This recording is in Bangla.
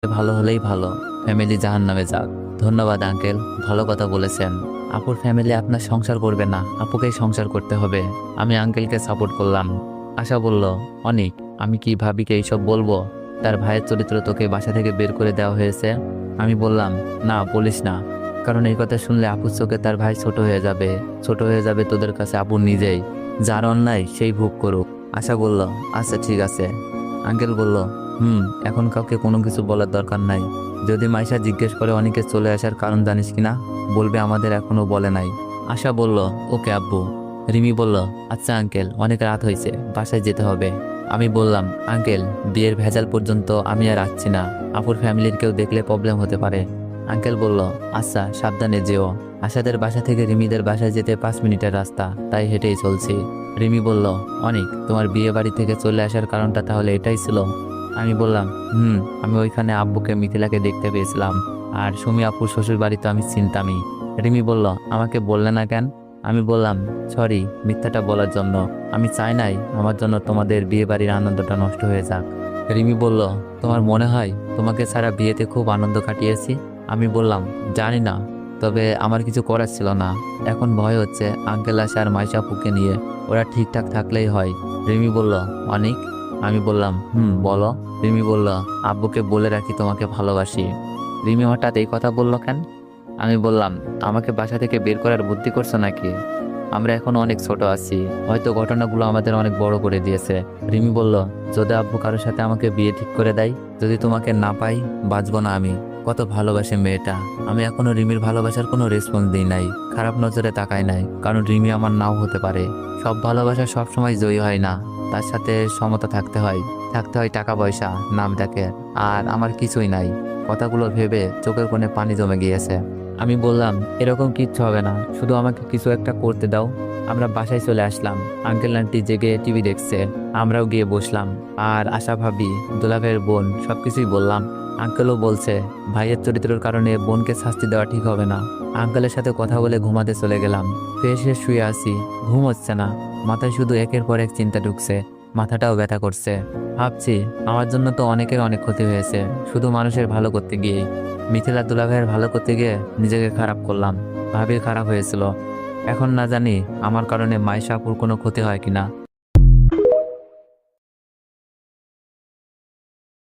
ভালো হলেই ভালো, ফ্যামিলি জাহান্নামে যাক। ধন্যবাদ আঙ্কেল, ভালো কথা বলেছেন। আপুর ফ্যামিলি আপনার সংসার করবে না, আপুকেই সংসার করতে হবে। আমি আঙ্কেলকে সাপোর্ট করলাম। আশা বলল, অনিক, আমি কি ভাবিকে এইসব বলবো? তার ভাইয়ের চরিত্র তোকে বাসা থেকে বের করে দেওয়া হয়েছে। আমি বললাম, না বলিস না, কারণ এই কথা শুনলে আপুর চোখে তার ভাই ছোট হয়ে যাবে, ছোট হয়ে যাবে তোদের কাছে আপু নিজেই। যার অন্যায় সেই ভোগ করুক। আশা বলল, আচ্ছা ঠিক আছে। আঙ্কেল বলল, এখন কাউকে কোনো কিছু বলার দরকার নাই। যদি মাইশা জিজ্ঞেস করে অনেকে চলে আসার কারণ জানিস কিনা, বলবে আমাদের এখনো বলে নাই। আশা বলল, ওকে আব্বু। রিমি বলল, আচ্ছা আঙ্কেল, অনেক রাত হয়েছে, বাসায় যেতে হবে। আমি বললাম, আঙ্কেল, বিয়ের ভেজাল পর্যন্ত আমি আর আসছি না, আপুর ফ্যামিলির কেউ দেখলে প্রবলেম হতে পারে। আঙ্কেল বলল, আচ্ছা সাবধানে যেও। আশাদের বাসা থেকে রিমিদের বাসায় যেতে 5 মিনিটের রাস্তা, তাই হেঁটেই চলছি। রিমি বলল, অনিক, তোমার বিয়ে বাড়ি থেকে চলে আসার কারণটা তাহলে এটাই ছিল? আমি বললাম, আমি ওইখানে আব্বুকে মিথিলাকে দেখতে পেয়েছিলাম, আর সুমি আপুর শ্বশুর বাড়ি তো আমি চিনতামই। রিমি বলল, আমাকে বললে না কেন? আমি বললাম, সরি মিথ্যাটা বলার জন্য, আমি চাই নাই আমার জন্য তোমাদের বিয়ে বাড়ির আনন্দটা নষ্ট হয়ে যাক। রিমি বলল, তোমার মনে হয় তোমাকে ছাড়া বিয়েতে খুব আনন্দ কাটিয়েছি? আমি বললাম, জানি না, তবে আমার কিছু করার ছিল না। এখন ভয় হচ্ছে আঙ্কেল আসে আর মাইশা আপুকে নিয়ে, ওরা ঠিকঠাক থাকলেই হয়। রিমি বলল, অনিক। আমি বললাম, বলো। রিমি বলল, আব্বুকে বলে রাখি তোমাকে ভালোবাসি। রিমি হঠাৎ এই কথা বলল কেন? আমি বললাম, আমাকে বাসা থেকে বের করার বুদ্ধি করছো নাকি? আমরা এখন অনেক ছোট আছি, হয়তো ঘটনাগুলো আমাদের অনেক বড় করে দিয়েছে। রিমি বলল, যদি আব্বু কারোর সাথে আমাকে বিয়ে ঠিক করে দেয়, যদি তোমাকে না পাই, বাঁচবো না আমি। কত ভালোবাসে মেয়েটা। আমি এখনো রিমির ভালোবাসার কোনো রেসপন্স দিই নাই, খারাপ নজরে তাকাই নাই, কারণ রিমি আমার নাও হতে পারে। সব ভালোবাসা সবসময় জয়ী হয় না, তার সাথে সমতা থাকতে হয়। থাকতে হয় টাকা পয়সা, নাম ডাকে, আর আমার কিছুই নাই। কথাগুলো ভেবে চোখের কোণে পানি জমে গিয়েছে। আমি বললাম, এরকম কিচ্ছু হবে না, শুধু আমাকে কিছু একটা করতে দাও। আমরা বাসায় চলে আসলাম। আঙ্কেল আন্টি জেগে টিভি দেখছে, আমরাও গিয়ে বসলাম। আর আশা ভাবি, দুলাভাইয়ের বোন, সবকিছুই বললাম। আঙ্কেলও বলছে, ভাইয়ের চরিত্রের কারণে বোনকে শাস্তি দেওয়া ঠিক হবে না। আঙ্কেলের সাথে কথা বলে ঘুমাতে চলে গেলাম। ফ্রেশ হয়ে শুয়ে আছি, ঘুম হচ্ছে না, মাথায় শুধু একের পর এক চিন্তা ঢুকছে, মাথাটাও ব্যথা করছে। ভাবছি, আমার জন্য তো অনেকের অনেক ক্ষতি হয়েছে, শুধু মানুষের ভালো করতে গিয়েই। মিথিলা দুলাভাইয়ের ভালো করতে গিয়ে নিজেকে খারাপ করলাম, ভাবির খারাপ হয়েছিল। এখন না জানি আমার কারণে মাইশা আপুর কোনো ক্ষতি হয় কিনা।